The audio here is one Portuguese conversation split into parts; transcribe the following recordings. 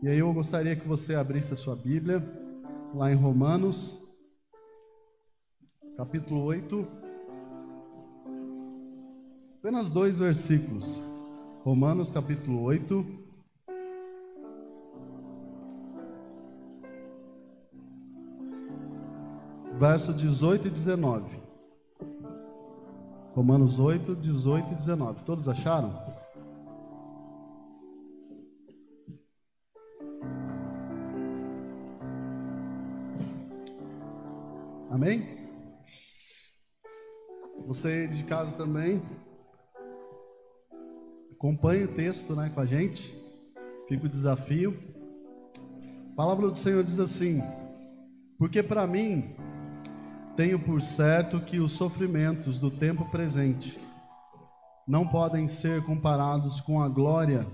E aí eu gostaria que você abrisse a sua Bíblia, lá em Romanos, capítulo 8, apenas 2 versículos. Romanos, capítulo 8, verso 18 e 19. Romanos 8, 18 e 19. Todos acharam? Amém? Você de casa também acompanhe o texto, com a gente. Fica o desafio. A palavra do Senhor diz assim: porque para mim tenho por certo que os sofrimentos do tempo presente não podem ser comparados com a glória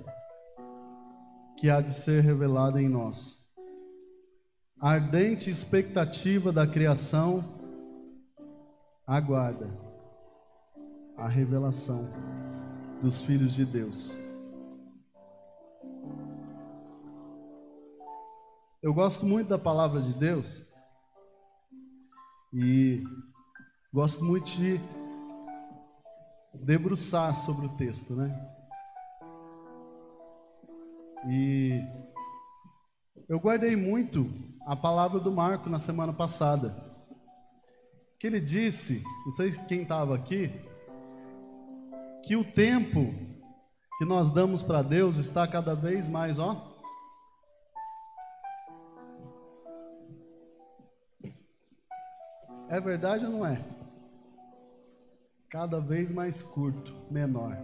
que há de ser revelada em nós. A ardente expectativa da criação aguarda a revelação dos filhos de Deus. Eu gosto muito da palavra de Deus e gosto muito de debruçar sobre o texto, E eu guardei muito a palavra do Marco na semana passada, que ele disse, não sei quem estava aqui, que o tempo que nós damos para Deus está cada vez mais, é verdade ou não é? Cada vez mais curto, menor.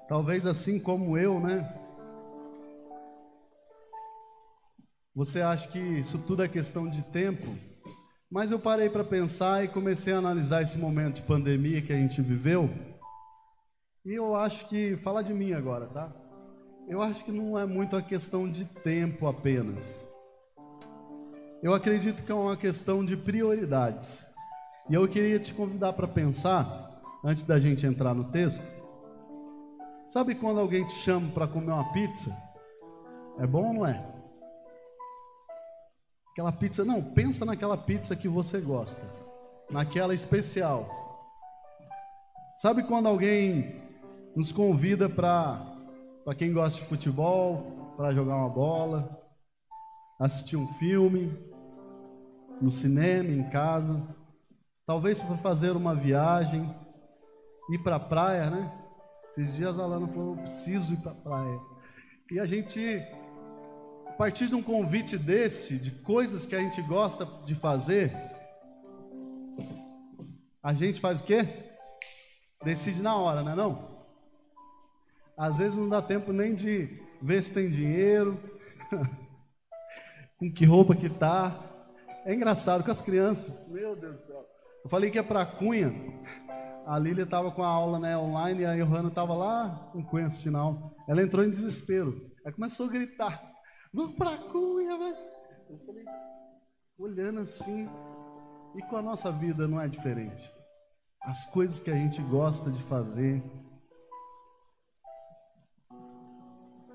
Talvez assim como eu, Você acha que isso tudo é questão de tempo? Mas eu parei para pensar e comecei a analisar esse momento de pandemia que a gente viveu. E eu acho que, fala de mim agora, tá? Eu acho que não é muito a questão de tempo apenas. Eu acredito que é uma questão de prioridades. E eu queria te convidar para pensar, antes da gente entrar no texto. Sabe quando alguém te chama para comer uma pizza? É bom ou não é? Aquela pizza, não, pensa naquela pizza que você gosta, naquela especial. Sabe quando alguém nos convida para quem gosta de futebol, para jogar uma bola, assistir um filme, no cinema, em casa, talvez para fazer uma viagem, ir para a praia, Esses dias a Alana falou, eu preciso ir para a praia. E a gente, a partir de um convite desse, de coisas que a gente gosta de fazer, a gente faz o quê? Decide na hora, não? Às vezes não dá tempo nem de ver se tem dinheiro, com que roupa que tá. É engraçado com as crianças, meu Deus do céu. Eu falei que ia para Cunha, a Lília estava com a aula online e a Johanna estava lá em Cunha assistindo a aula. Ela entrou em desespero, aí começou a gritar, vamos para Cunha, velho. Eu falei, olhando assim, e com a nossa vida não é diferente. As coisas que a gente gosta de fazer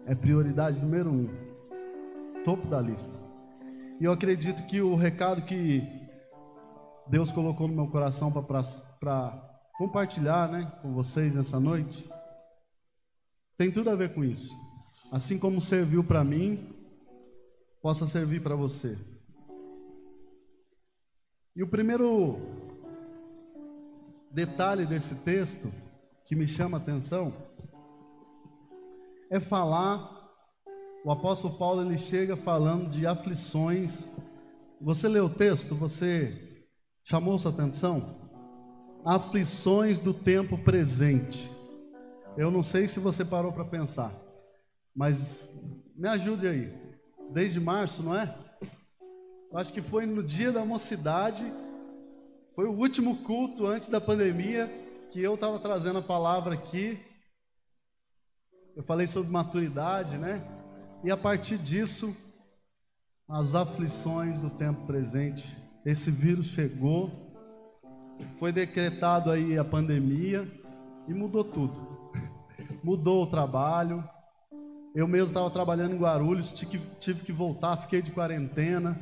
é prioridade número 1, topo da lista. E eu acredito que o recado que Deus colocou no meu coração para compartilhar, com vocês nessa noite, tem tudo a ver com isso. Assim como serviu para mim, possa servir para você. E o primeiro detalhe desse texto que me chama a atenção é falar, o apóstolo Paulo ele chega falando de aflições. Você leu o texto, você chamou sua atenção? Aflições do tempo presente. Eu não sei se você parou para pensar, mas me ajude aí. Desde março, não é? Eu acho que foi no dia da mocidade, foi o último culto antes da pandemia, que eu estava trazendo a palavra aqui. Eu falei sobre maturidade, E a partir disso, as aflições do tempo presente, esse vírus chegou, foi decretado aí a pandemia e mudou tudo. Mudou o trabalho. Eu mesmo estava trabalhando em Guarulhos, tive que voltar, fiquei de quarentena.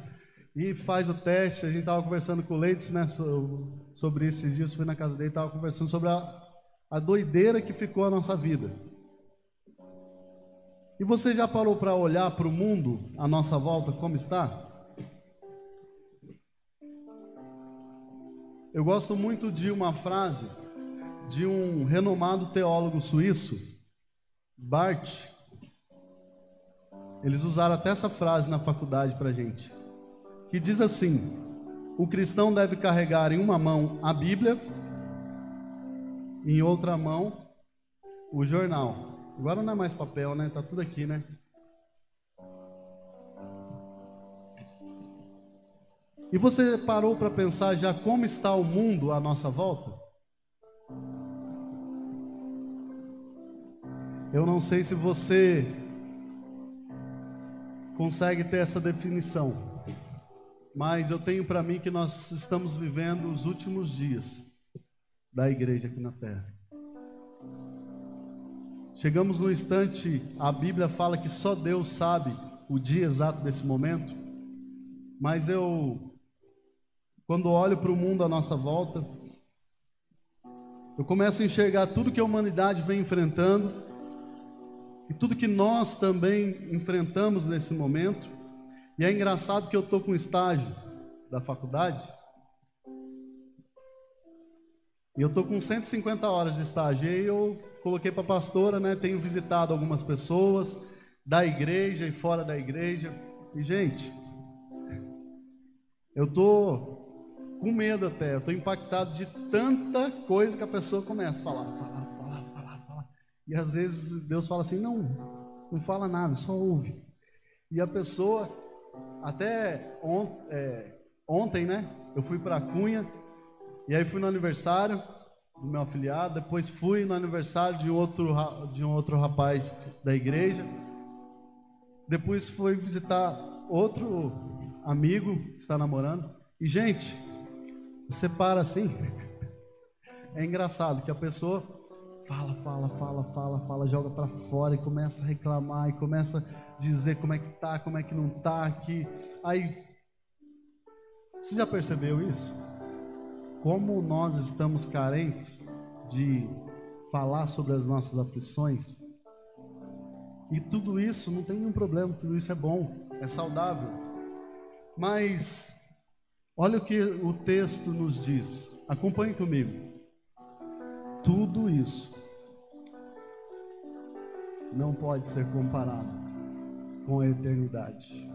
E faz o teste. A gente estava conversando com o Leites, né, sobre esses dias. Fui na casa dele, estava conversando sobre a doideira que ficou a nossa vida. E você já parou para olhar para o mundo à nossa volta, como está? Eu gosto muito de uma frase de um renomado teólogo suíço, Barth. Eles usaram até essa frase na faculdade para a gente, que diz assim: o cristão deve carregar em uma mão a Bíblia, em outra mão o jornal. Agora não é mais papel, né? Tá tudo aqui, né? E você parou para pensar já como está o mundo à nossa volta? Eu não sei se você consegue ter essa definição, mas eu tenho para mim que nós estamos vivendo os últimos dias da igreja aqui na terra. Chegamos no instante, a Bíblia fala que só Deus sabe o dia exato desse momento, mas quando olho para o mundo à nossa volta, eu começo a enxergar tudo que a humanidade vem enfrentando, e tudo que nós também enfrentamos nesse momento. E é engraçado que eu estou com estágio da faculdade, e eu estou com 150 horas de estágio, e eu coloquei para a pastora, né, tenho visitado algumas pessoas da igreja e fora da igreja, e gente, eu estou com medo até, eu estou impactado de tanta coisa que a pessoa começa a falar. E às vezes Deus fala assim, não fala nada, só ouve. E a pessoa, até ontem, né, eu fui para Cunha, e aí fui no aniversário do meu afiliado, depois fui no aniversário de um outro rapaz da igreja, depois fui visitar outro amigo que está namorando, e gente, você para assim, é engraçado que a pessoa fala, joga para fora e começa a reclamar e começa a dizer como é que tá, como é que não tá aqui. Aí, você já percebeu isso? Como nós estamos carentes de falar sobre as nossas aflições? E tudo isso não tem nenhum problema, tudo isso é bom, é saudável. Mas olha o que o texto nos diz. Acompanhe comigo. Tudo isso não pode ser comparado com a eternidade.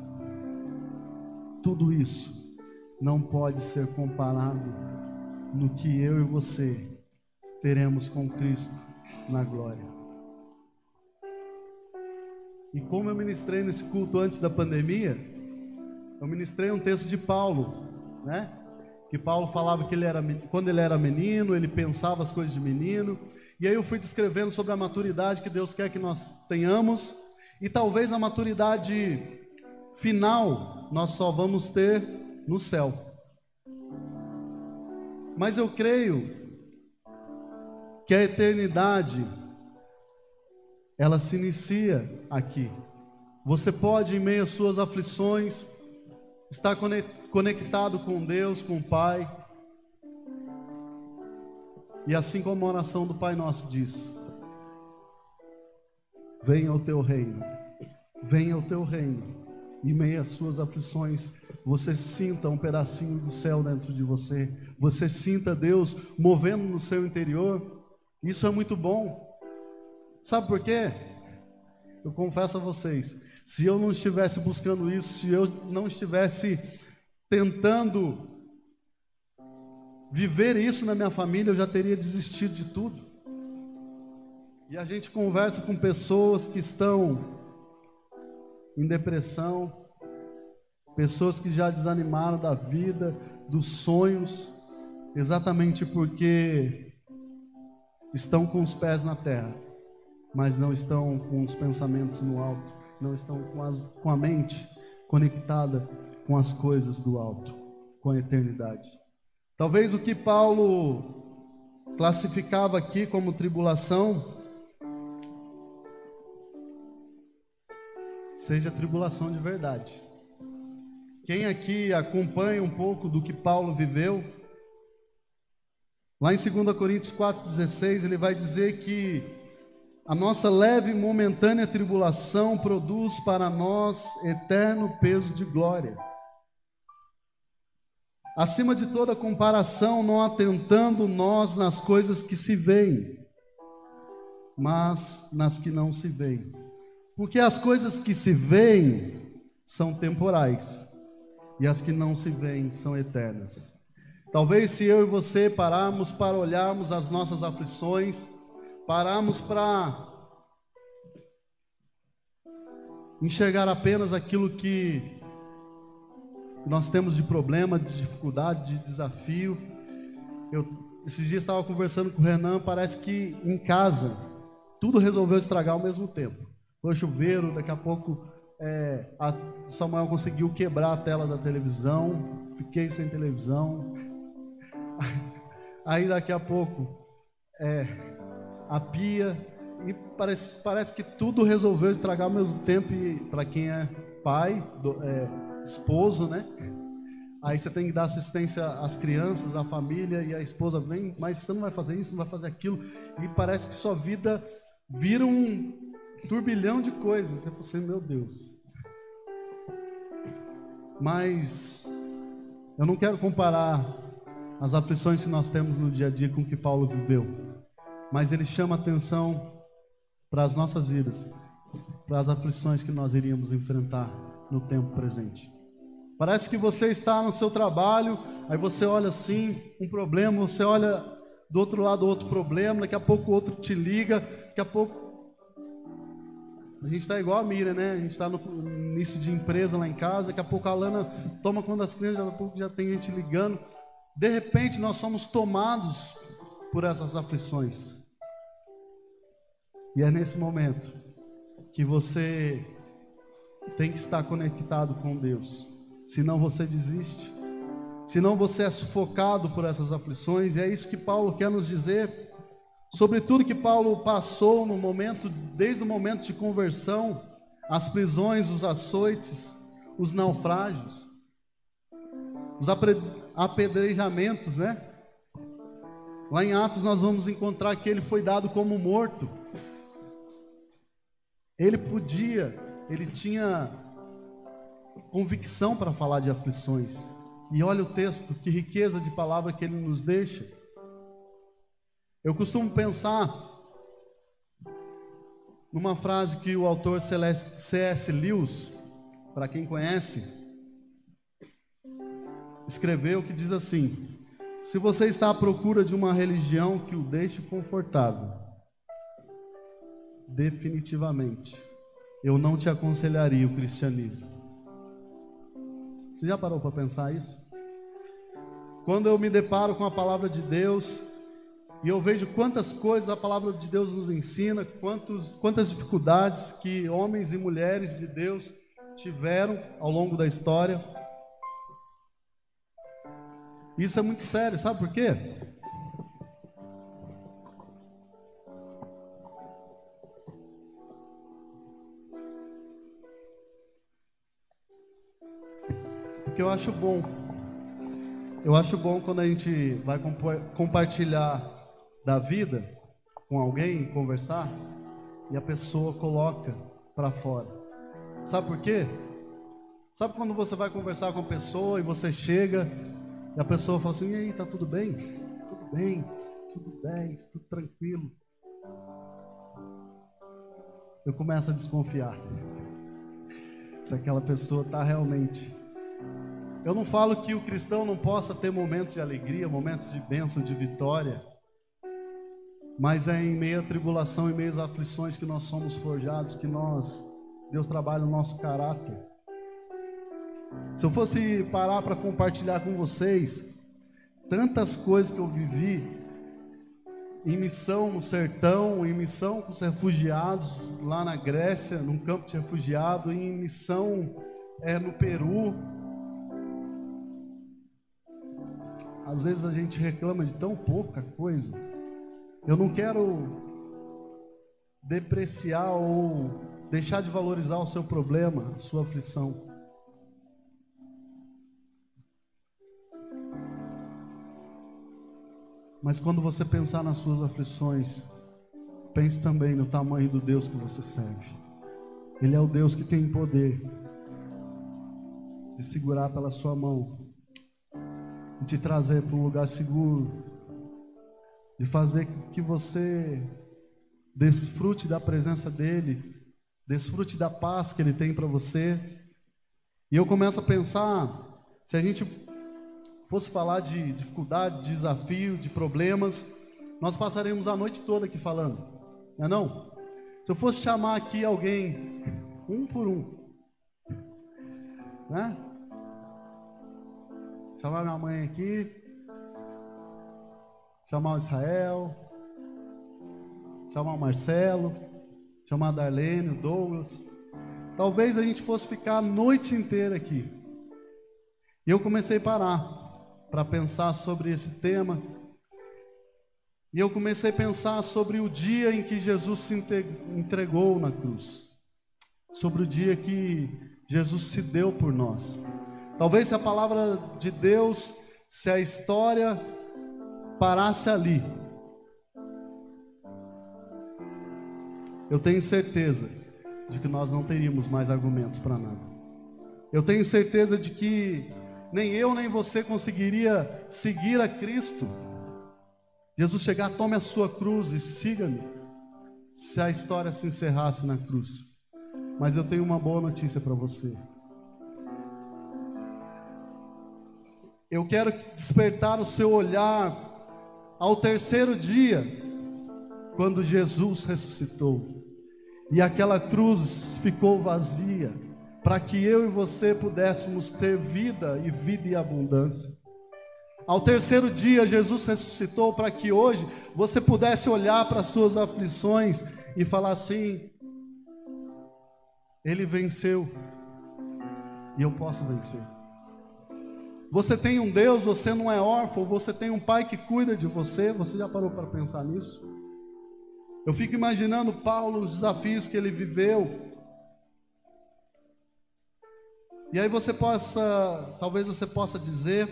Tudo isso não pode ser comparado no que eu e você teremos com Cristo na glória. E como eu ministrei nesse culto antes da pandemia, eu ministrei um texto de Paulo, né? Que Paulo falava que quando ele era menino, ele pensava as coisas de menino. E aí eu fui descrevendo sobre a maturidade que Deus quer que nós tenhamos. E talvez a maturidade final nós só vamos ter no céu. Mas eu creio que a eternidade, ela se inicia aqui. Você pode, em meio às suas aflições, estar conectado com Deus, com o Pai. E assim como a oração do Pai Nosso diz: venha o teu reino, venha o teu reino. Em meio às suas aflições, você sinta um pedacinho do céu dentro de você. Você sinta Deus movendo no seu interior. Isso é muito bom. Sabe por quê? Eu confesso a vocês, se eu não estivesse buscando isso, se eu não estivesse tentando viver isso na minha família, eu já teria desistido de tudo. E a gente conversa com pessoas que estão em depressão, pessoas que já desanimaram da vida, dos sonhos, exatamente porque estão com os pés na terra, mas não estão com os pensamentos no alto, não estão com a mente conectada com as coisas do alto, com a eternidade. Talvez o que Paulo classificava aqui como tribulação seja tribulação de verdade. Quem aqui acompanha um pouco do que Paulo viveu, lá em 2 Coríntios 4,16, ele vai dizer que a nossa leve e momentânea tribulação produz para nós eterno peso de glória. Acima de toda comparação, não atentando nós nas coisas que se veem, mas nas que não se veem. Porque as coisas que se veem são temporais, e as que não se veem são eternas. Talvez se eu e você pararmos para olharmos as nossas aflições, pararmos para enxergar apenas aquilo que nós temos de problema, de dificuldade, de desafio. Esses dias estava conversando com o Renan, parece que em casa tudo resolveu estragar ao mesmo tempo. Foi chuveiro, daqui a pouco Samuel conseguiu quebrar a tela da televisão, fiquei sem televisão. Aí daqui a pouco a pia, e parece que tudo resolveu estragar ao mesmo tempo. E para quem é pai, esposo, né? Aí você tem que dar assistência às crianças, à família, e a esposa vem, mas você não vai fazer isso, não vai fazer aquilo, e parece que sua vida vira um turbilhão de coisas. Você fala assim, meu Deus. Mas eu não quero comparar as aflições que nós temos no dia a dia com o que Paulo viveu, mas ele chama atenção para as nossas vidas, para as aflições que nós iríamos enfrentar no tempo presente. Parece que você está no seu trabalho, aí você olha assim, um problema, você olha do outro lado outro problema, daqui a pouco o outro te liga, daqui a pouco... A gente está igual a Miriam, né? A gente está no início de empresa lá em casa, daqui a pouco a Lana toma conta das crianças, daqui a pouco já tem gente ligando. De repente nós somos tomados por essas aflições. E é nesse momento que você tem que estar conectado com Deus. Senão você desiste. Senão você é sufocado por essas aflições. E é isso que Paulo quer nos dizer. Sobre tudo que Paulo passou no momento, desde o momento de conversão, as prisões, os açoites, os naufrágios, os apedrejamentos, né? Lá em Atos nós vamos encontrar que ele foi dado como morto. Ele tinha convicção para falar de aflições. E olha o texto, que riqueza de palavra que ele nos deixa. Eu costumo pensar numa frase que o autor C.S. Lewis, para quem conhece, escreveu, que diz assim: se você está à procura de uma religião que o deixe confortável, definitivamente eu não te aconselharia o cristianismo. Você já parou para pensar isso? Quando eu me deparo com a palavra de Deus e eu vejo quantas coisas a palavra de Deus nos ensina, quantas dificuldades que homens e mulheres de Deus tiveram ao longo da história, isso é muito sério, sabe por quê? Porque eu acho bom quando a gente vai compartilhar da vida com alguém, conversar, e a pessoa coloca para fora. Sabe por quê? Sabe quando você vai conversar com a pessoa e você chega e a pessoa fala assim: e aí, tá tudo bem? Tudo bem, tudo 10, tudo tranquilo. Eu começo a desconfiar se aquela pessoa está realmente... Eu não falo que o cristão não possa ter momentos de alegria, momentos de bênção, de vitória, mas é em meio à tribulação, em meio às aflições que nós somos forjados, que Deus trabalha o nosso caráter. Se eu fosse parar para compartilhar com vocês tantas coisas que eu vivi em missão no sertão, em missão com os refugiados lá na Grécia, num campo de refugiado, em missão no Peru. Às vezes a gente reclama de tão pouca coisa. Eu não quero depreciar ou deixar de valorizar o seu problema, a sua aflição. Mas quando você pensar nas suas aflições, pense também no tamanho do Deus que você serve. Ele é o Deus que tem poder de segurar pela sua mão e te trazer para um lugar seguro, de fazer que você desfrute da presença dele, desfrute da paz que ele tem para você. E eu começo a pensar, se a gente fosse falar de dificuldade, de desafio, de problemas, nós passaríamos a noite toda aqui falando, não é não? Se eu fosse chamar aqui alguém, um por um, né? Chamar minha mãe aqui, chamar o Israel, chamar o Marcelo, chamar a Darlene, o Douglas. Talvez a gente fosse ficar a noite inteira aqui. E eu comecei a parar para pensar sobre esse tema. E eu comecei a pensar sobre o dia em que Jesus se entregou na cruz. Sobre o dia que Jesus se deu por nós. Talvez se a palavra de Deus, se a história parasse ali, eu tenho certeza de que nós não teríamos mais argumentos para nada. Eu tenho certeza de que nem eu nem você conseguiria seguir a Cristo. Jesus chegar, tome a sua cruz e siga-me, se a história se encerrasse na cruz. Mas eu tenho uma boa notícia para você. Eu quero despertar o seu olhar ao terceiro dia, quando Jesus ressuscitou, e aquela cruz ficou vazia, para que eu e você pudéssemos ter vida e vida em abundância. Ao terceiro dia, Jesus ressuscitou para que hoje você pudesse olhar para as suas aflições e falar assim: Ele venceu e eu posso vencer. Você tem um Deus, você não é órfão, você tem um pai que cuida de você. Você já parou para pensar nisso? Eu fico imaginando Paulo, os desafios que ele viveu. E aí talvez você possa dizer: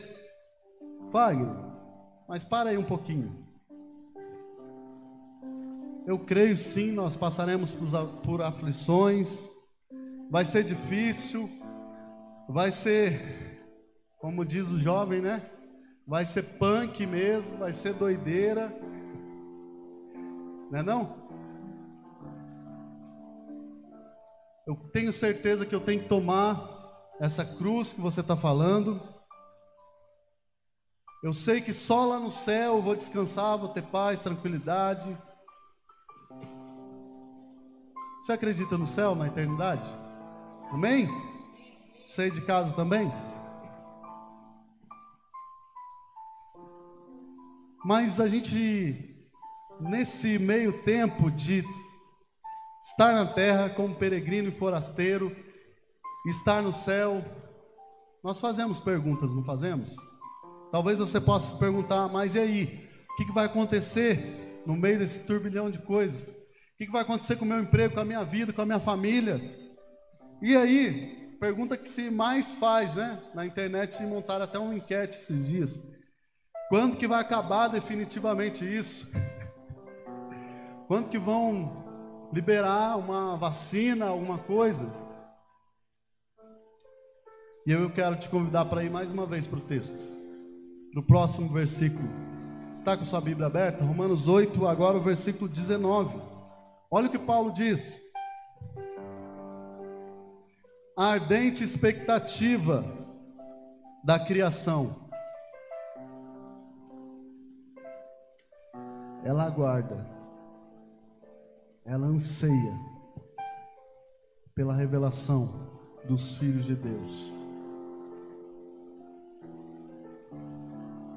Wagner, mas para aí um pouquinho. Eu creio sim, nós passaremos por aflições, vai ser difícil, vai ser, como diz o jovem, né? Vai ser punk mesmo, vai ser doideira, não é não? Eu tenho certeza que eu tenho que tomar essa cruz que você está falando. Eu sei que só lá no céu eu vou descansar, vou ter paz, tranquilidade. Você acredita no céu, na eternidade? Amém? Você aí de casa também? Mas a gente, nesse meio tempo de estar na terra como peregrino e forasteiro, estar no céu, nós fazemos perguntas, não fazemos? Talvez você possa se perguntar: mas e aí? O que vai acontecer no meio desse turbilhão de coisas? O que vai acontecer com o meu emprego, com a minha vida, com a minha família? E aí, pergunta que se mais faz, né? Na internet montaram até uma enquete esses dias. Quando que vai acabar definitivamente isso? Quando que vão liberar uma vacina, alguma coisa? E eu quero te convidar para ir mais uma vez para o texto. No próximo versículo. Está com sua Bíblia aberta? Romanos 8, agora o versículo 19. Olha o que Paulo diz: a ardente expectativa da criação, ela aguarda, ela anseia pela revelação dos filhos de Deus.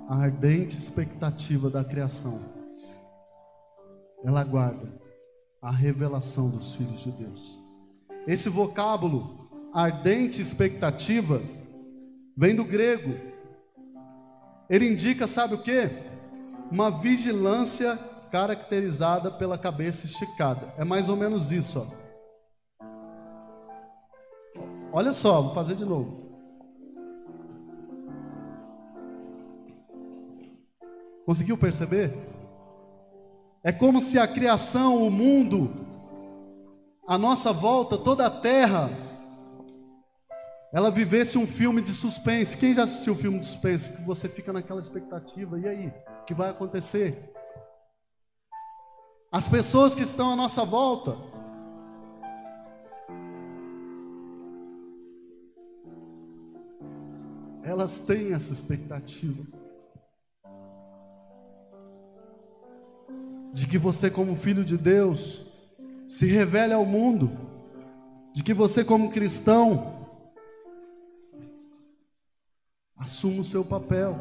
A ardente expectativa da criação, ela aguarda a revelação dos filhos de Deus. Esse vocábulo, ardente expectativa, vem do grego. Ele indica, sabe o quê? Uma vigilância caracterizada pela cabeça esticada. É mais ou menos isso, ó. Olha só, vou fazer de novo. Conseguiu perceber? É como se a criação, o mundo, a nossa volta, toda a terra, ela vivesse um filme de suspense. Quem já assistiu o filme de suspense? Que você fica naquela expectativa. E aí? O que vai acontecer? As pessoas que estão à nossa volta, elas têm essa expectativa de que você, como filho de Deus, se revele ao mundo, de que você, como cristão, assuma o seu papel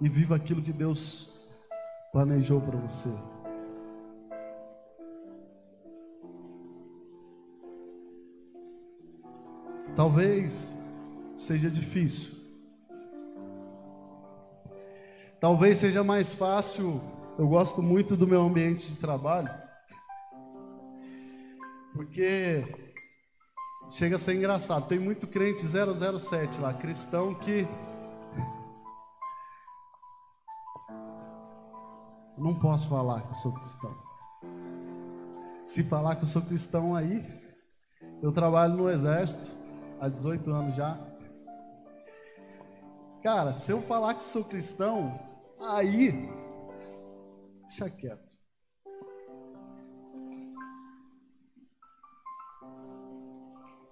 e viva aquilo que Deus planejou para você. Talvez seja difícil. Talvez seja mais fácil. Eu gosto muito do meu ambiente de trabalho, porque chega a ser engraçado. Tem muito crente 007 lá, cristão, que não posso falar que eu sou cristão. Se falar que eu sou cristão aí, eu trabalho no exército há 18 anos já. Cara, se eu falar que sou cristão, aí deixa quieto.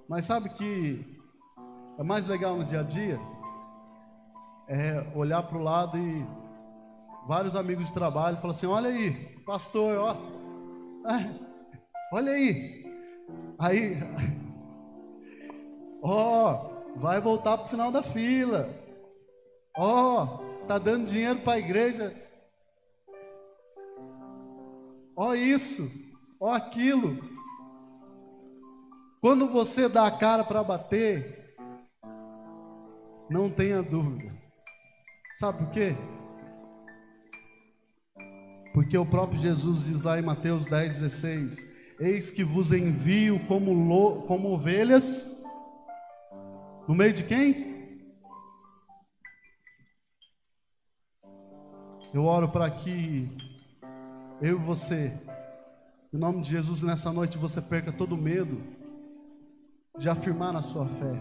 Mas sabe que é mais legal no dia a dia? É olhar para o lado e vários amigos de trabalho falam assim: olha aí, pastor, ó, olha aí. Aí, ó, vai voltar para o final da fila. Ó, tá dando dinheiro para a igreja. Ó isso, ó aquilo. Quando você dá a cara para bater, não tenha dúvida. Sabe por quê? Porque o próprio Jesus diz lá em Mateus 10,16: eis que vos envio como ovelhas, no meio de quem? Eu oro para que eu e você, em nome de Jesus, nessa noite você perca todo medo de afirmar na sua fé,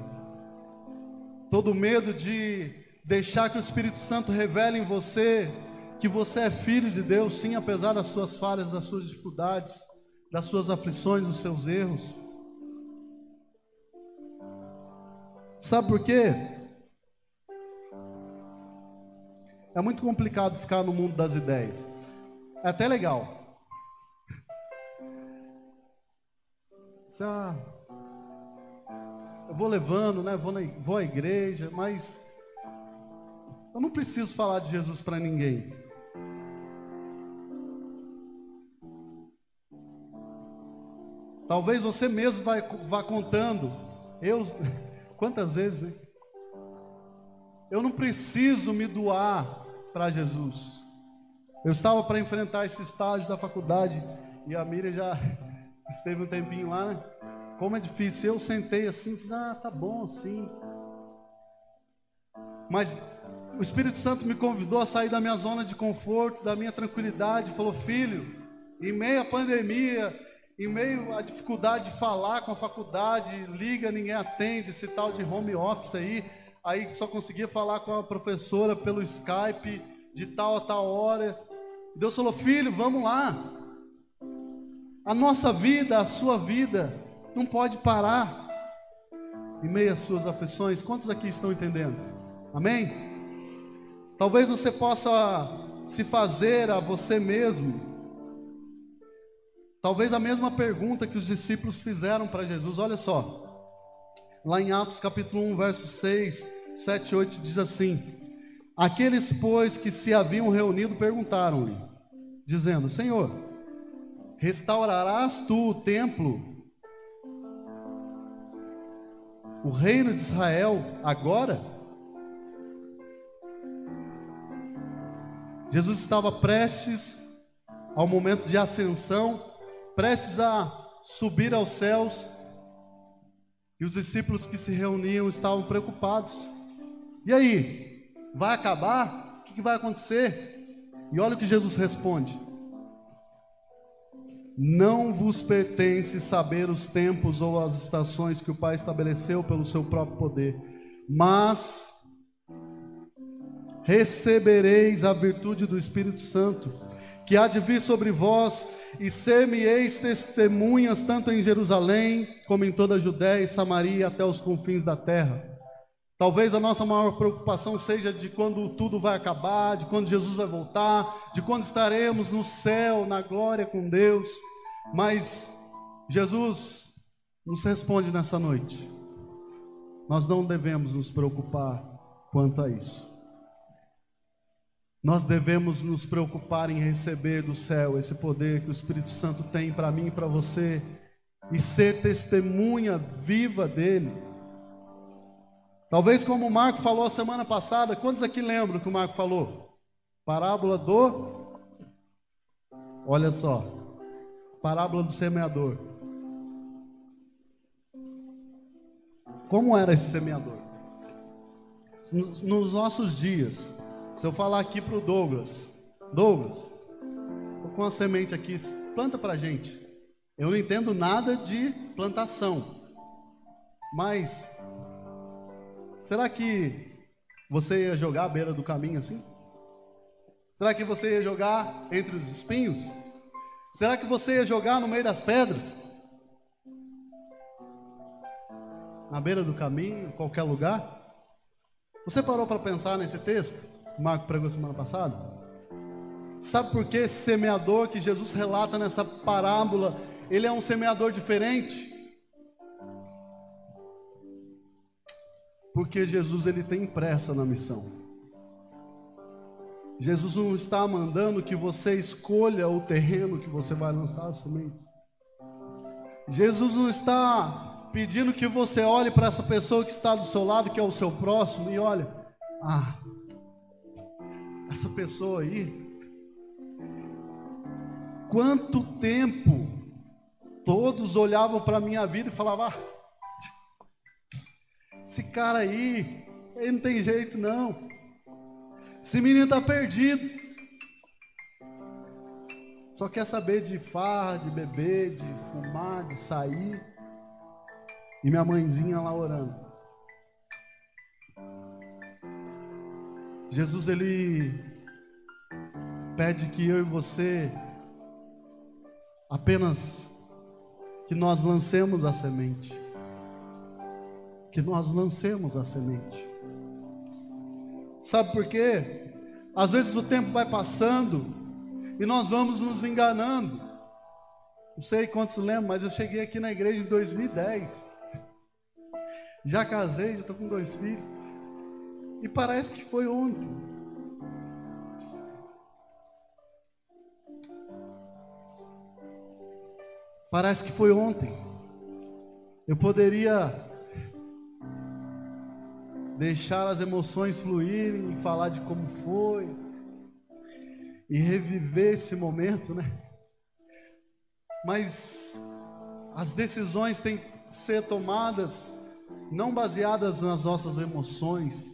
todo medo de deixar que o Espírito Santo revele em você que você é filho de Deus, sim, apesar das suas falhas, das suas dificuldades, das suas aflições, dos seus erros. Sabe por quê? É muito complicado ficar no mundo das ideias. É até legal. Eu vou levando, né? Vou à igreja, mas eu não preciso falar de Jesus para ninguém. Talvez você mesmo vá contando. Quantas vezes, né? Eu não preciso me doar para Jesus. Eu estava para enfrentar esse estágio da faculdade e a Miriam já esteve um tempinho lá, né? Como é difícil. Eu sentei assim, falei, tá bom assim. Mas o Espírito Santo me convidou a sair da minha zona de conforto, da minha tranquilidade. Falou: filho, em meio à pandemia, em meio à dificuldade de falar com a faculdade, liga, ninguém atende, esse tal de home office aí só conseguia falar com a professora pelo Skype, de tal a tal hora. Deus falou: filho, vamos lá. A nossa vida, a sua vida, não pode parar em meio às suas aflições. Quantos aqui estão entendendo? Amém? Talvez você possa se fazer a você mesmo, talvez a mesma pergunta que os discípulos fizeram para Jesus. Olha só, lá em Atos capítulo 1, versos 6, 7 e 8, diz assim: aqueles, pois, que se haviam reunido perguntaram-lhe, dizendo: Senhor, restaurarás tu o templo, o reino de Israel agora? Jesus estava prestes ao momento de ascensão, prestes a subir aos céus, E os discípulos que se reuniam estavam preocupados. E aí? Vai acabar? O que vai acontecer? E olha o que Jesus responde: não vos pertence saber os tempos ou as estações que o Pai estabeleceu pelo seu próprio poder, mas recebereis a virtude do Espírito Santo, que há de vir sobre vós, e ser-me-eis testemunhas tanto em Jerusalém, como em toda a Judéia e Samaria, até os confins da terra. Talvez a nossa maior preocupação seja de quando tudo vai acabar, de quando Jesus vai voltar, de quando estaremos no céu, na glória com Deus. Mas Jesus nos responde nessa noite: nós não devemos nos preocupar quanto a isso. Nós devemos nos preocupar em receber do céu esse poder que o Espírito Santo tem para mim e para você, e ser testemunha viva dele. Talvez como o Marco falou a semana passada, quantos aqui lembram que o Marco falou? Parábola do... Olha só, parábola do semeador. Como era esse semeador? Nos nossos dias, se eu falar aqui para o Douglas, estou com uma semente aqui, planta para a gente. Eu não entendo nada de plantação, mas será que você ia jogar à beira do caminho assim? Será que você ia jogar entre os espinhos? Será que você ia jogar no meio das pedras? Na beira do caminho, em qualquer lugar? Você parou para pensar nesse texto que o Marco pregou semana passada? Sabe por que esse semeador que Jesus relata nessa parábola, ele é um semeador diferente? Porque Jesus, ele tem pressa na missão. Jesus não está mandando que você escolha o terreno que você vai lançar as sementes. Jesus não está pedindo que você olhe para essa pessoa que está do seu lado, que é o seu próximo, e olha, essa pessoa aí, quanto tempo todos olhavam para a minha vida e falavam: esse cara aí, ele não tem jeito não, esse menino está perdido, só quer saber de farra, de beber, de fumar, de sair, e minha mãezinha lá orando. Jesus, ele pede que eu e você apenas que nós lancemos a semente. Que nós lancemos a semente. Sabe por quê? Às vezes o tempo vai passando e nós vamos nos enganando. Não sei quantos lembram, mas eu cheguei aqui na igreja em 2010. Já casei, já estou com 2 filhos. E parece que foi ontem. Parece que foi ontem. Eu poderia deixar as emoções fluírem e falar de como foi e reviver esse momento, né? Mas as decisões têm que ser tomadas não baseadas nas nossas emoções.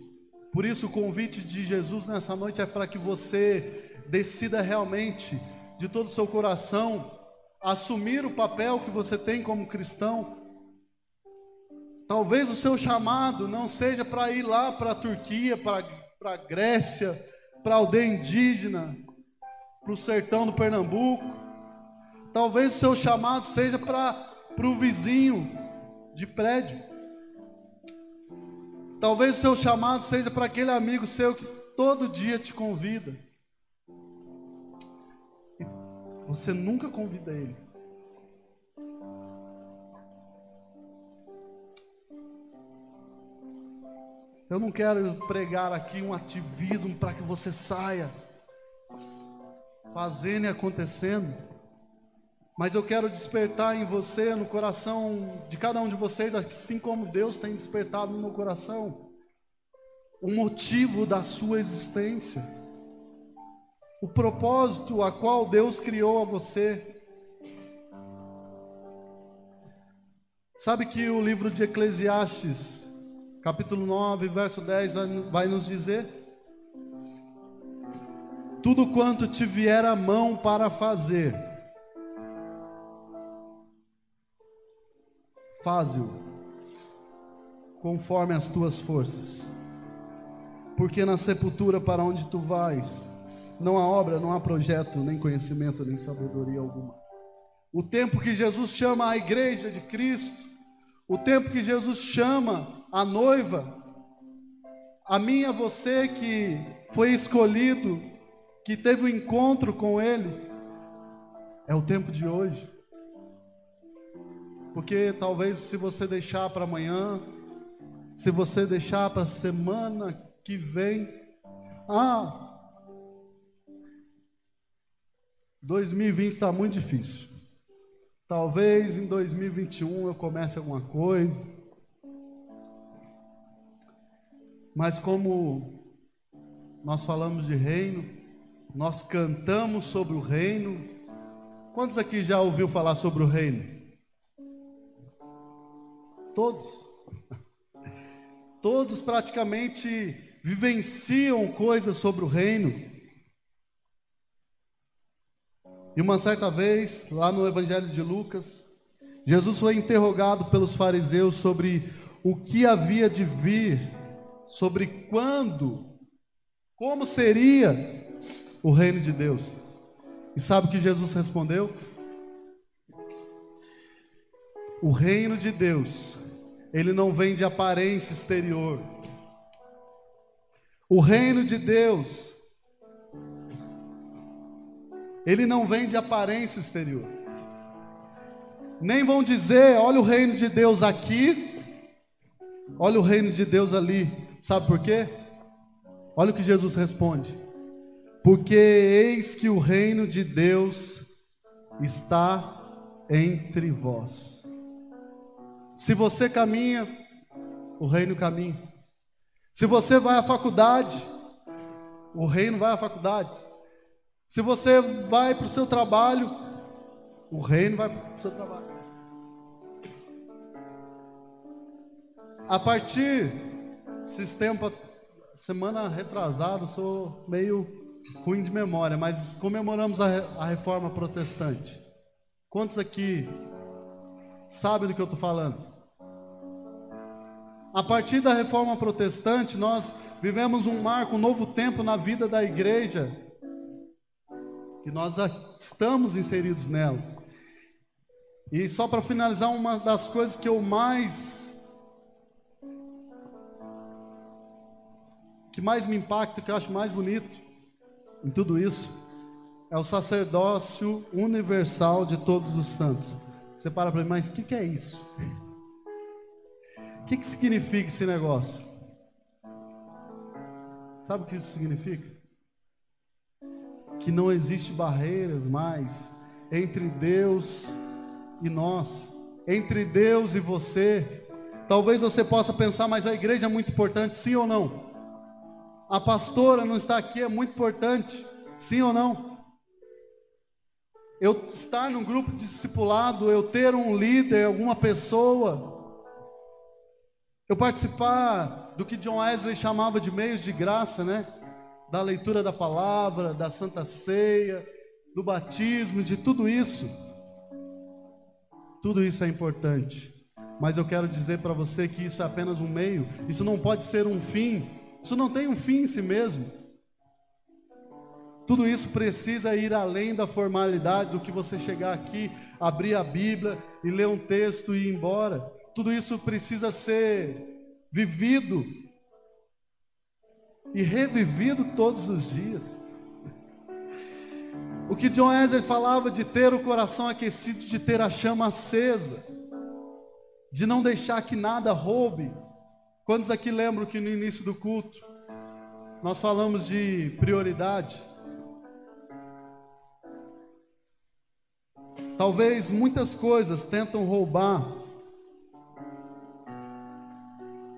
Por isso o convite de Jesus nessa noite é para que você decida realmente, de todo o seu coração, assumir o papel que você tem como cristão. Talvez o seu chamado não seja para ir lá para a Turquia, para a Grécia, para a aldeia indígena, para o sertão do Pernambuco. Talvez o seu chamado seja para o vizinho de prédio. Talvez o seu chamado seja para aquele amigo seu que todo dia te convida. E você nunca convida ele. Eu não quero pregar aqui um ativismo para que você saia fazendo e acontecendo, mas eu quero despertar em você, no coração de cada um de vocês, assim como Deus tem despertado no meu coração, o motivo da sua existência, o propósito a qual Deus criou a você. Sabe que o livro de Eclesiastes, capítulo 9, verso 10, vai nos dizer: tudo quanto te vier a mão para fazer, faze-o conforme as tuas forças, porque na sepultura para onde tu vais, não há obra, não há projeto, nem conhecimento, nem sabedoria alguma. O tempo que Jesus chama a igreja de Cristo, o tempo que Jesus chama a noiva, a mim e a você que foi escolhido, que teve um encontro com Ele, é o tempo de hoje. Porque talvez se você deixar para amanhã, se você deixar para a semana que vem, 2020 está muito difícil. Talvez em 2021 eu comece alguma coisa. Mas como nós falamos de reino, nós cantamos sobre o reino. Quantos aqui já ouviu falar sobre o reino? Todos. Todos praticamente vivenciam coisas sobre o reino. E uma certa vez, lá no Evangelho de Lucas, Jesus foi interrogado pelos fariseus sobre o que havia de vir, sobre quando, como seria o reino de Deus. E sabe o que Jesus respondeu? O reino de Deus, ele não vem de aparência exterior. O reino de Deus, ele não vem de aparência exterior. Nem vão dizer, olha o reino de Deus aqui, olha o reino de Deus ali. Sabe por quê? Olha o que Jesus responde: porque eis que o reino de Deus está entre vós. Se você caminha, o reino caminha. Se você vai à faculdade, o reino vai à faculdade. Se você vai para o seu trabalho, o reino vai para o seu trabalho. A partir desses tempos, semana retrasada, eu sou meio ruim de memória, mas comemoramos a reforma protestante. Quantos aqui sabem do que eu estou falando? A partir da reforma protestante, nós vivemos um marco, um novo tempo na vida da igreja, que nós estamos inseridos nela. E só para finalizar, uma das coisas que mais me impacta, que eu acho mais bonito em tudo isso, é o sacerdócio universal de todos os santos. Você para mim, mas o que é isso? O que significa esse negócio? Sabe o que isso significa? Que não existe barreiras mais entre Deus e nós, entre Deus e você. Talvez você possa pensar, mas a igreja é muito importante, sim ou não? A pastora não está aqui, é muito importante, sim ou não? Eu estar num grupo de discipulado, eu ter um líder, alguma pessoa, eu participar do que John Wesley chamava de meios de graça, né? Da leitura da palavra, da Santa Ceia, do batismo, de tudo isso. Tudo isso é importante. Mas eu quero dizer para você que isso é apenas um meio. Isso não pode ser um fim. Isso não tem um fim em si mesmo. Tudo isso precisa ir além da formalidade do que você chegar aqui, abrir a Bíblia e ler um texto e ir embora. Tudo isso precisa ser vivido e revivido todos os dias. O que John Wesley falava de ter o coração aquecido, de ter a chama acesa, de não deixar que nada roube. Quantos aqui lembram que no início do culto nós falamos de prioridade? Talvez muitas coisas tentam roubar,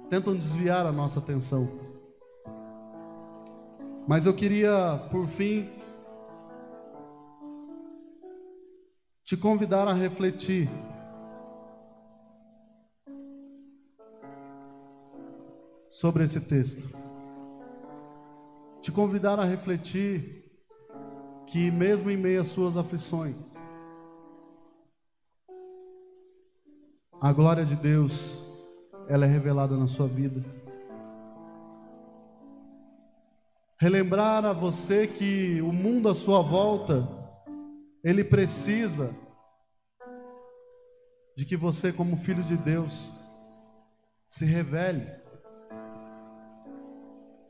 tentam desviar a nossa atenção. Mas eu queria, por fim, te convidar a refletir sobre esse texto. Te convidar a refletir que mesmo em meio às suas aflições, a glória de Deus, ela é revelada na sua vida. Relembrar a você que o mundo à sua volta, ele precisa de que você, como filho de Deus, se revele.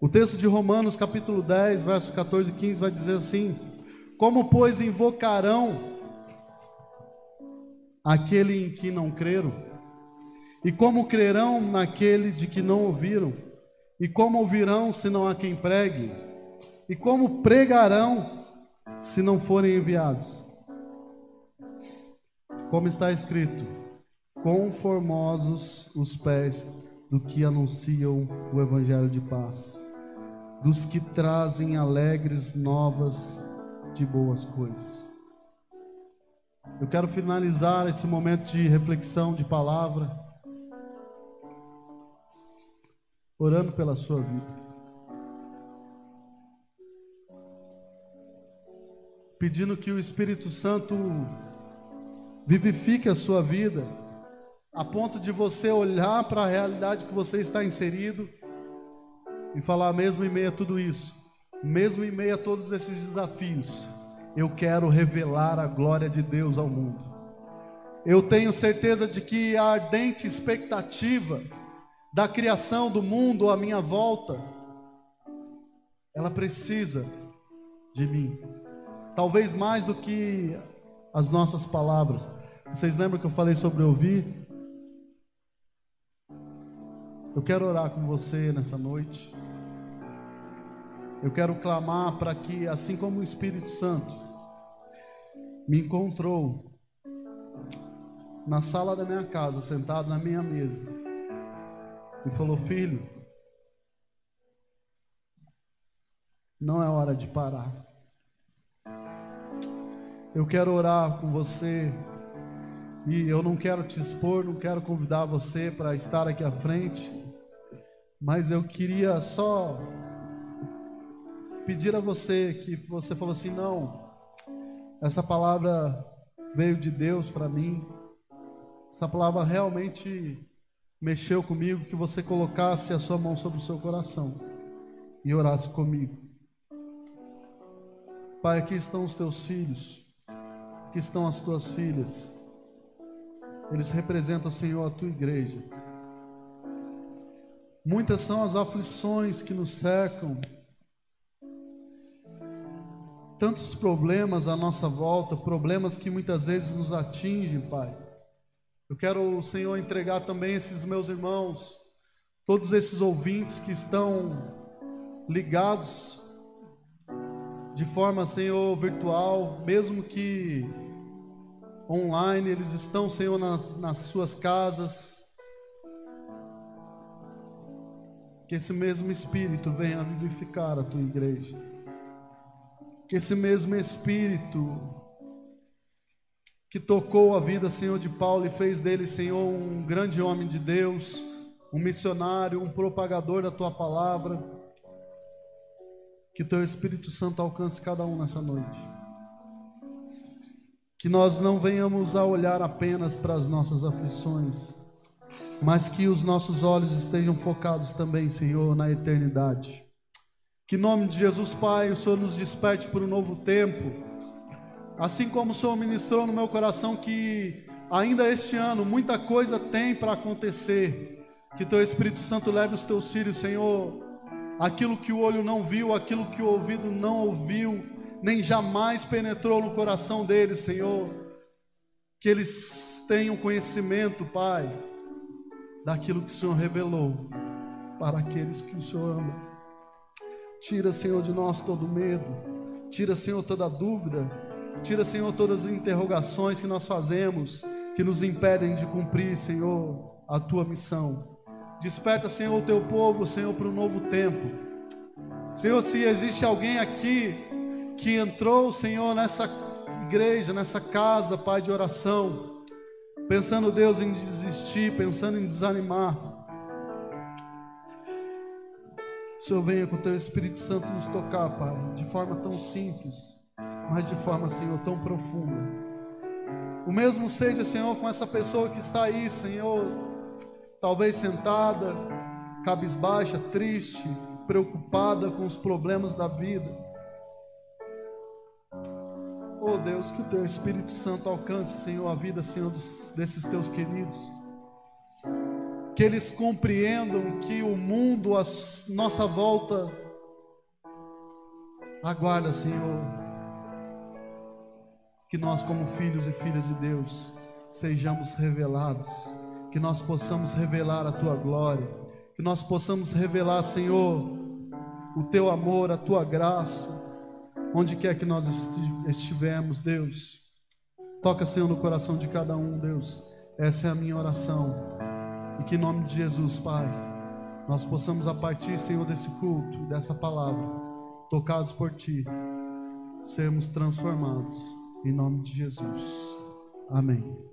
O texto de Romanos capítulo 10, verso 14 e 15 vai dizer assim: como, pois, invocarão aquele em que não creram? E como crerão naquele de que não ouviram? E como ouvirão se não há quem pregue? E como pregarão se não forem enviados? Como está escrito: quão formosos os pés do que anunciam o evangelho de paz, dos que trazem alegres novas de boas coisas. Eu quero finalizar esse momento de reflexão, de palavra, orando pela sua vida, pedindo que o Espírito Santo vivifique a sua vida, a ponto de você olhar para a realidade que você está inserido e falar: mesmo em meio a tudo isso, mesmo em meio a todos esses desafios, eu quero revelar a glória de Deus ao mundo. Eu tenho certeza de que a ardente expectativa da criação do mundo à minha volta, ela precisa de mim, talvez mais do que as nossas palavras. Vocês lembram que eu falei sobre ouvir? Eu quero orar com você nessa noite. Eu quero clamar para que, assim como o Espírito Santo me encontrou na sala da minha casa, sentado na minha mesa, e falou: filho, não é hora de parar. Eu quero orar com você, e eu não quero te expor, não quero convidar você para estar aqui à frente, mas eu queria só pedir a você, que você falou assim: não, essa palavra veio de Deus para mim, essa palavra realmente mexeu comigo, que você colocasse a sua mão sobre o seu coração e orasse comigo. Pai, aqui estão os teus filhos, aqui estão as tuas filhas, eles representam, Senhor, a tua igreja. Muitas são as aflições que nos cercam, tantos problemas à nossa volta, problemas que muitas vezes nos atingem, Pai. Eu quero, Senhor, entregar também esses meus irmãos, todos esses ouvintes que estão ligados de forma, Senhor, virtual, mesmo que online, eles estão, Senhor, nas suas casas. Que esse mesmo Espírito venha vivificar a tua igreja. Que esse mesmo Espírito que tocou a vida, Senhor, de Paulo e fez dele, Senhor, um grande homem de Deus, um missionário, um propagador da tua palavra, que teu Espírito Santo alcance cada um nessa noite. Que nós não venhamos a olhar apenas para as nossas aflições, mas que os nossos olhos estejam focados também, Senhor, na eternidade. Que em nome de Jesus, Pai, o Senhor nos desperte para um novo tempo. Assim como o Senhor ministrou no meu coração que ainda este ano muita coisa tem para acontecer. Que teu Espírito Santo leve os teus filhos, Senhor, aquilo que o olho não viu, aquilo que o ouvido não ouviu, nem jamais penetrou no coração deles, Senhor. Que eles tenham conhecimento, Pai, daquilo que o Senhor revelou para aqueles que o Senhor ama. Tira, Senhor, de nós todo medo. Tira, Senhor, toda dúvida. Tira, Senhor, todas as interrogações que nós fazemos, que nos impedem de cumprir, Senhor, a tua missão. Desperta, Senhor, o teu povo, Senhor, para um novo tempo. Senhor, se existe alguém aqui que entrou, Senhor, nessa igreja, nessa casa, Pai, de oração, pensando, Deus, em desistir, pensando em desanimar, Senhor, venha com o Teu Espírito Santo nos tocar, Pai, de forma tão simples, mas de forma, Senhor, tão profunda. O mesmo seja, Senhor, com essa pessoa que está aí, Senhor, talvez sentada, cabisbaixa, triste, preocupada com os problemas da vida. Oh Deus, que o Teu Espírito Santo alcance, Senhor, a vida, Senhor, desses Teus queridos. Que eles compreendam que o mundo à nossa volta aguarda, Senhor, que nós, como filhos e filhas de Deus, sejamos revelados, que nós possamos revelar a Tua glória, que nós possamos revelar, Senhor, o Teu amor, a Tua graça, onde quer que nós estivermos, Deus. Toca, Senhor, no coração de cada um, Deus. Essa é a minha oração. E que em nome de Jesus, Pai, nós possamos, a partir, Senhor, desse culto, dessa palavra, tocados por Ti, sermos transformados. Em nome de Jesus. Amém.